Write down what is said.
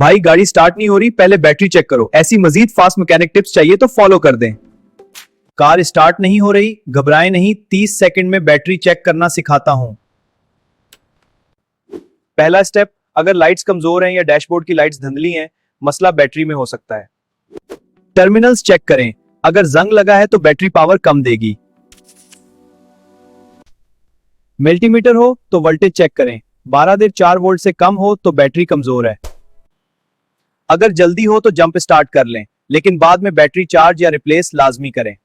भाई गाड़ी स्टार्ट नहीं हो रही, पहले बैटरी चेक करो। ऐसी मजीद फास्ट मैकेनिक टिप्स चाहिए तो फॉलो कर दें। कार स्टार्ट नहीं हो रही, घबराएं नहीं, 30 सेकंड में बैटरी चेक करना सिखाता हूं। पहला स्टेप, अगर लाइट्स कमजोर हैं या डैशबोर्ड की लाइट्स धुंधली हैं, मसला बैटरी में हो सकता है। टर्मिनल्स चेक करें, अगर जंग लगा है तो बैटरी पावर कम देगी। मल्टीमीटर हो तो वोल्टेज चेक करें, 12.4 वोल्ट से कम हो तो बैटरी कमजोर है। अगर जल्दी हो तो जंप स्टार्ट कर लें, लेकिन बाद में बैटरी चार्ज या रिप्लेस लाजमी करें।